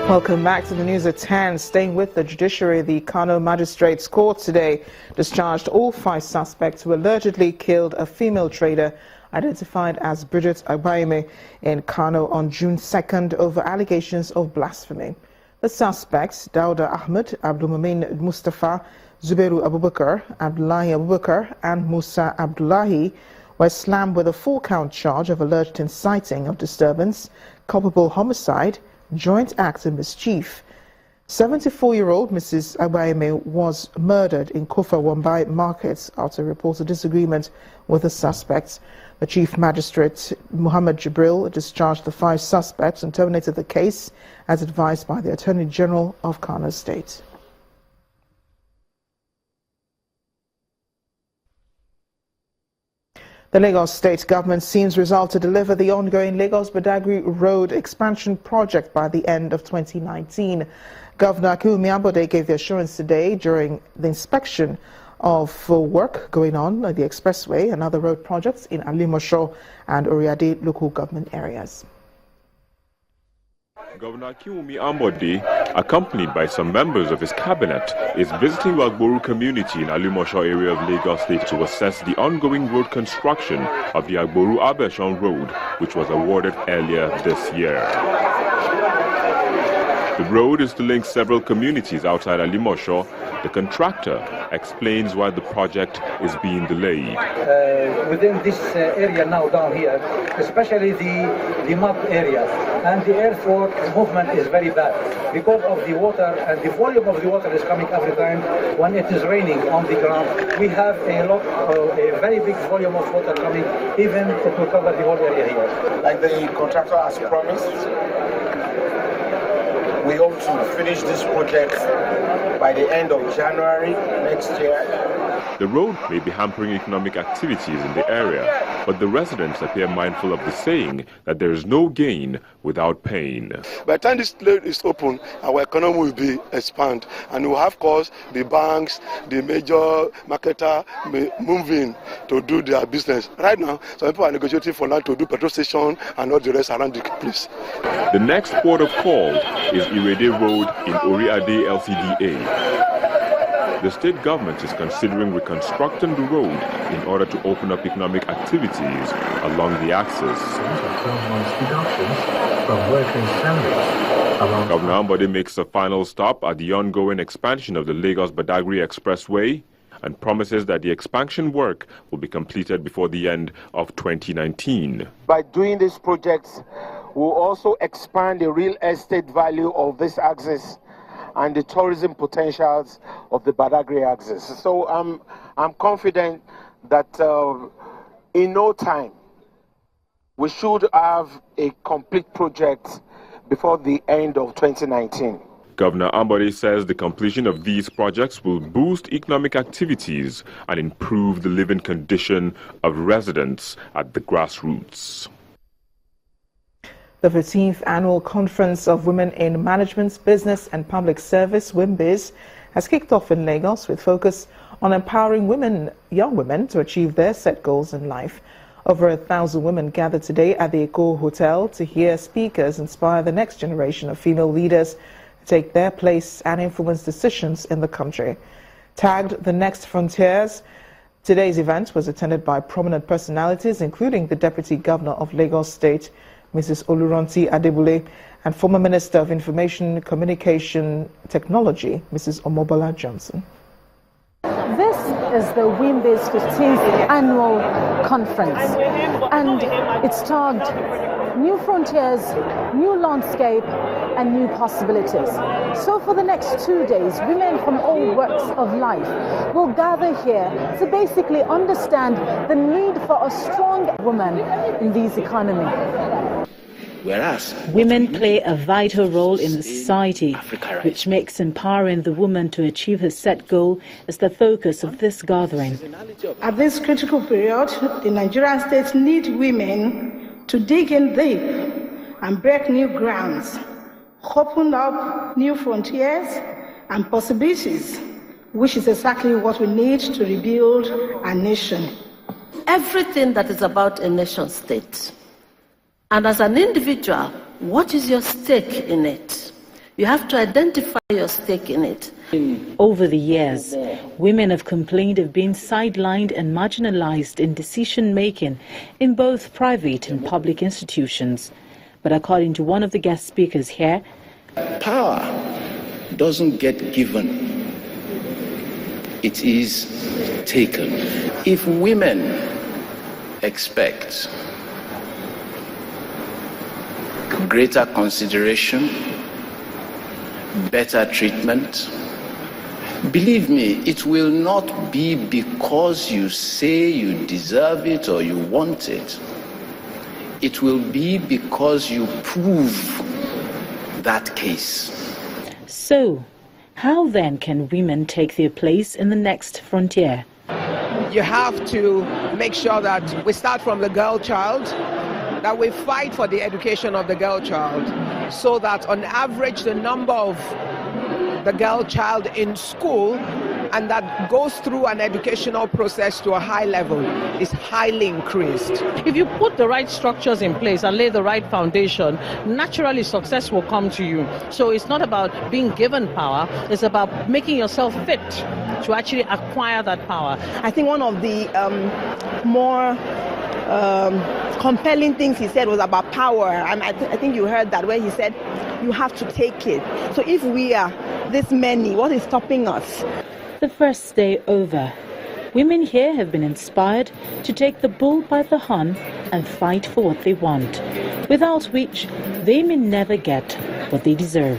Welcome back to the news at 10. Staying with the judiciary, the Kano Magistrates Court today discharged all 5 suspects who allegedly killed a female trader identified as Bridget Agbaime in Kano on June 2nd over allegations of blasphemy. The suspects, Dauda Ahmed, Abdulmumin Mustafa, Zubairu Abubakar, Abdullahi Abubakar and Musa Abdullahi, were slammed with a 4-count charge of alleged inciting of disturbance, culpable homicide, joint act of mischief. 74-year-old Mrs. Agbaime was murdered in Kofa Wambai Market after reports of disagreement with the suspects. The Chief Magistrate, Muhammad Jibril, discharged the 5 suspects and terminated the case as advised by the Attorney General of Kano State. The Lagos State government seems resolved to deliver the ongoing Lagos-Badagry Road expansion project by the end of 2019. Governor Akinwumi Ambode gave the assurance today during the inspection of work going on the expressway and other road projects in Alimosho and Oriade local government areas. Governor Akinwumi Ambode, accompanied by some members of his cabinet, is visiting Wagboru community in Alimosho area of Lagos State to assess the ongoing road construction of the Agboru-Abeshon Road, which was awarded earlier this year. The road is to link several communities outside Alimosho. The contractor explains why the project is being delayed. Within this area now down here, especially the mud areas, and the airport movement is very bad because of the water, and the volume of the water is coming every time when it is raining on the ground. We have a very big volume of water coming, even to cover the whole area here. Like the contractor has promised, we hope to finish this project by the end of January next year. The road may be hampering economic activities in the area, but the residents appear mindful of the saying that there is no gain without pain. By the time this road is open, our economy will be expanded, and we will have caused the banks, the major marketer moving to do their business. Right now, some people are negotiating for land to do petrol station and all the rest around the place. The next port of call is Irede Road in Oriade LCDA. The state government is considering reconstructing the road in order to open up economic activities along the axis. Governor Ambode makes a final stop at the ongoing expansion of the Lagos-Badagry Expressway and promises that the expansion work will be completed before the end of 2019. By doing these projects, we'll also expand the real estate value of this axis and the tourism potentials of the Badagry axis. So I'm confident that in no time we should have a complete project before the end of 2019. Governor Ambode says the completion of these projects will boost economic activities and improve the living condition of residents at the grassroots. The 15th Annual Conference of Women in Management, Business and Public Service, WIMBIZ, has kicked off in Lagos with focus on empowering young women to achieve their set goals in life. Over 1,000 women gathered today at the Eko Hotel to hear speakers inspire the next generation of female leaders to take their place and influence decisions in the country. Tagged The Next Frontiers, today's event was attended by prominent personalities, including the Deputy Governor of Lagos State, Mrs. Oluranti Adebule, and former Minister of Information Communication Technology, Mrs. Omobola Johnson. This is the WIMBIZ 15th Annual Conference, and it's tagged New Frontiers, New Landscape and New Possibilities. So for the next 2 days, women from all walks of life will gather here to basically understand the need for a strong woman in this economy. Whereas women play a vital role in society, which makes empowering the woman to achieve her set goal as the focus of this gathering. At this critical period, the Nigerian states need women to dig in deep and break new grounds, open up new frontiers and possibilities, which is exactly what we need to rebuild our nation. Everything that is about a nation state. And as an individual, what is your stake in it? You have to identify your stake in it. Over the years, women have complained of being sidelined and marginalized in decision-making in both private and public institutions. But according to one of the guest speakers here, power doesn't get given, it is taken. If women expect greater consideration, better treatment, believe me, it will not be because you say you deserve it or you want it. It will be because you prove that case. So, how then can women take their place in the next frontier? You have to make sure that we start from the girl child, that we fight for the education of the girl child, so that on average the number of the girl child in school and that goes through an educational process to a high level is highly increased. If you put the right structures in place and lay the right foundation, naturally success will come to you. So it's not about being given power, it's about making yourself fit to actually acquire that power. I think one of the more compelling things he said was about power, and I think you heard that, where he said you have to take it. So if we are this many, what is stopping us? The first day over, women here have been inspired to take the bull by the horn and fight for what they want, without which they may never get what they deserve.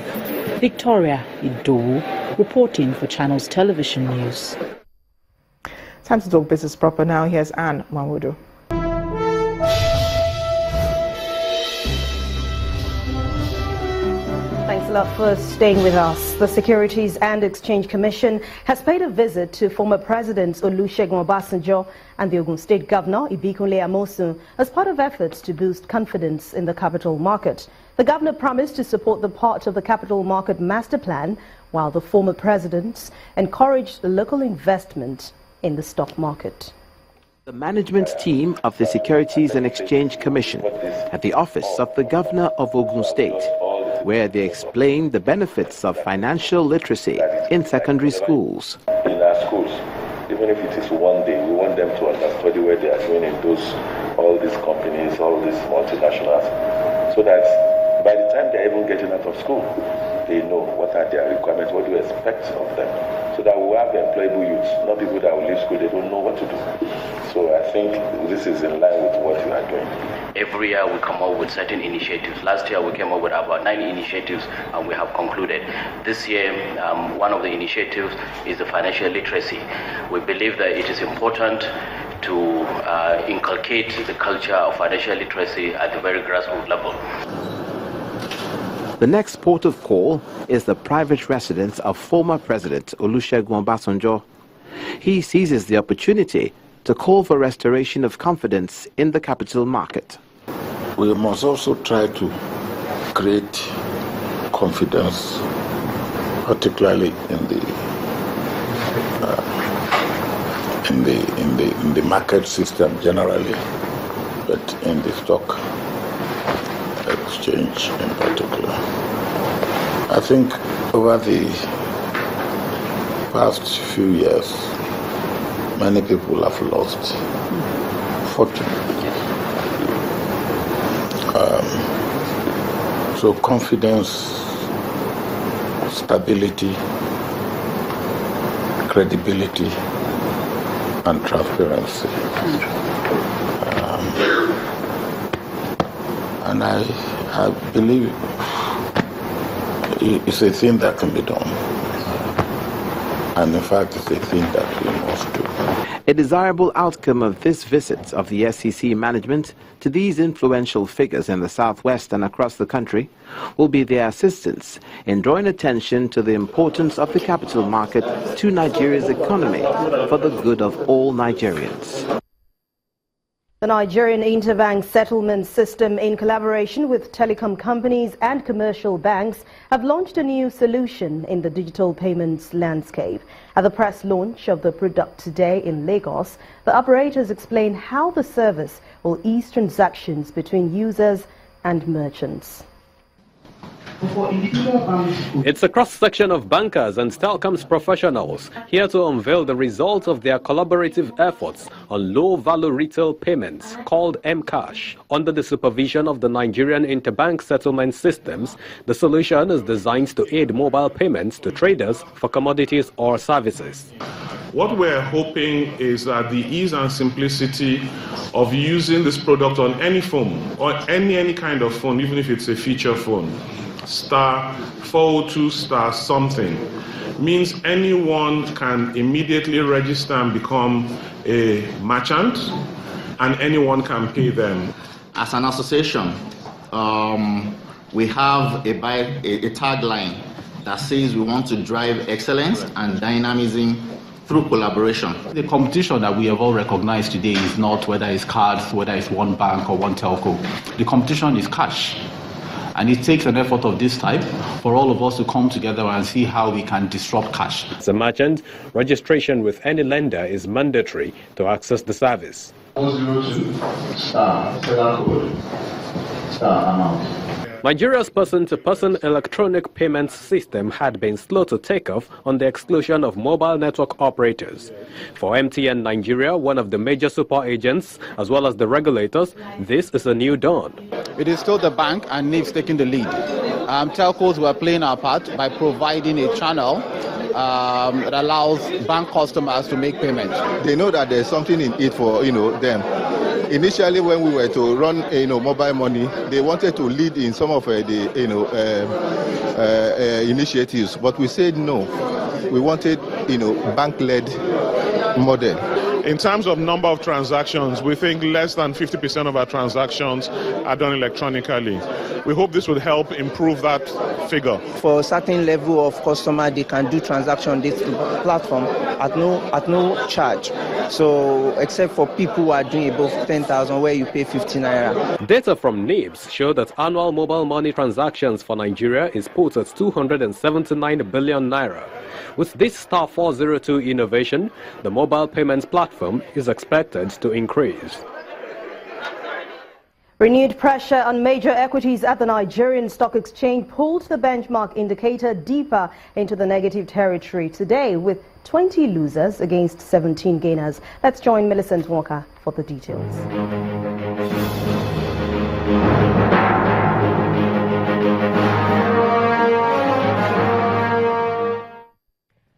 Victoria Idowu, reporting for Channels Television News. Time to talk business proper now. Here's Anne Mawudu. Thanks a lot for staying with us. The Securities and Exchange Commission has paid a visit to former Presidents Olusegun Obasanjo and the Ogun State Governor Ibikunle Amosun as part of efforts to boost confidence in the capital market. The governor promised to support the part of the capital market master plan, while the former presidents encouraged local investment in the stock market. The management team of the Securities and Exchange Commission at the office of the Governor of Ogun State, where they explained the benefits of financial literacy in secondary schools. In our schools, even if it is one day, we want them to understudy where they are doing in all these companies, all these multinationals, so that by the time they're even getting out of school, they know what are their requirements, what do you expect of them, so that we have employable youths, not people that will leave school, they don't know what to do. So I think this is in line with what you are doing. Every year we come up with certain initiatives. Last year we came up with about 9 initiatives and we have concluded. This year, one of the initiatives is the financial literacy. We believe that it is important to inculcate the culture of financial literacy at the very grassroots level. The next port of call is the private residence of former President Olusegun Obasanjo. He seizes the opportunity to call for restoration of confidence in the capital market. We must also try to create confidence, particularly in the market system generally, but in the stock exchange in particular. I think over the past few years, many people have lost fortune. So confidence, stability, credibility, and transparency. And I believe it's a thing that can be done. And in fact, it's a thing that we must do. A desirable outcome of this visit of the SEC management to these influential figures in the Southwest and across the country will be their assistance in drawing attention to the importance of the capital market to Nigeria's economy for the good of all Nigerians. The Nigerian Interbank Settlement System, in collaboration with telecom companies and commercial banks, have launched a new solution in the digital payments landscape. At the press launch of the product today in Lagos, the operators explained how the service will ease transactions between users and merchants. It's a cross-section of bankers and telecoms professionals here to unveil the results of their collaborative efforts on low-value retail payments called mCash. Under the supervision of the Nigerian Interbank Settlement Systems, the solution is designed to aid mobile payments to traders for commodities or services. What we're hoping is that the ease and simplicity of using this product on any phone or any kind of phone, even if it's a feature phone, *402* something, means anyone can immediately register and become a merchant, and anyone can pay them. As an association, we have a tagline that says we want to drive excellence and dynamism through collaboration. The competition that we have all recognized today is not whether it's cards, whether it's one bank or one telco. The competition is cash. And it takes an effort of this type for all of us to come together and see how we can disrupt cash. As a merchant, registration with any lender is mandatory to access the service. 402* seller code *amount. Nigeria's person-to-person electronic payments system had been slow to take off on the exclusion of mobile network operators. For MTN Nigeria, one of the major super agents, as well as the regulators, this is a new dawn. It is still the bank and NIPS taking the lead. Telcos were playing our part by providing a channel that allows bank customers to make payments. They know that there's something in it for them. Initially, when we were to run mobile money, they wanted to lead in some of the initiatives, but we said no. We wanted bank-led model. In terms of number of transactions, we think less than 50% of our transactions are done electronically. We hope this will help improve that figure. For a certain level of customer, they can do transaction on this platform at no charge. So, except for people who are doing above 10,000, where you pay 50 naira. Data from NIPS show that annual mobile money transactions for Nigeria is put at 279 billion naira. With this *402 innovation, the mobile payments platform is expected to increase. Renewed pressure on major equities at the Nigerian Stock Exchange pulled the benchmark indicator deeper into the negative territory today, with 20 losers against 17 gainers. Let's join Millicent Walker for the details.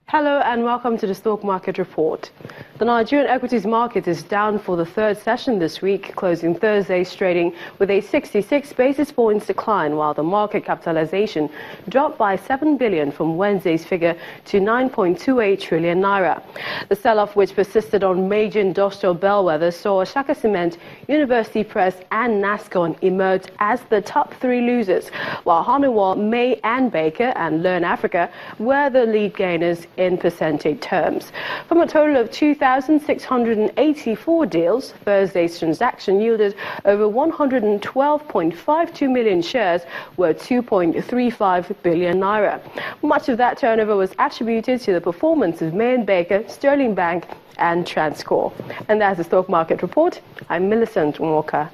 Hello and welcome to the Stock Market Report. The Nigerian equities market is down for the third session this week, closing Thursday's trading with a 66 basis points decline, while the market capitalization dropped by 7 billion from Wednesday's figure to 9.28 trillion naira. The sell-off, which persisted on major industrial bellwethers, saw Shaka Cement, University Press and NASCON emerge as the top three losers, while Honeywell, May and Baker and Learn Africa were the lead gainers in percentage terms. From a total of 2,684 deals, Thursday's transaction yielded over 112.52 million shares worth 2.35 billion naira. Much of that turnover was attributed to the performance of May and Baker, Sterling Bank and Transcorp. And that's the Stock Market Report. I'm Millicent Walker.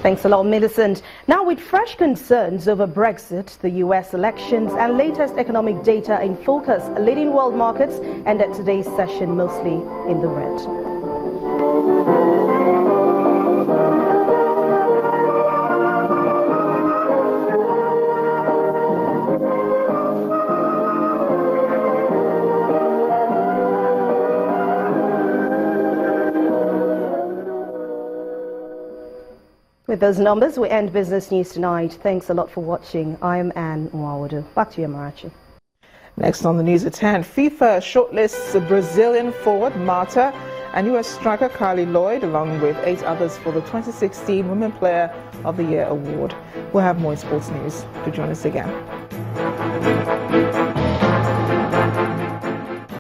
Thanks a lot, Millicent. Now, with fresh concerns over Brexit, the US elections and latest economic data in focus, leading world markets ended today's session mostly in the red. With those numbers, we end Business News tonight. Thanks a lot for watching. I'm Anne Nwawadu. Back to you, Amarachi. Next on the news at 10, FIFA shortlists Brazilian forward Marta and US striker Carly Lloyd, along with 8 others for the 2016 Women Player of the Year award. We'll have more in sports news. Do join us again.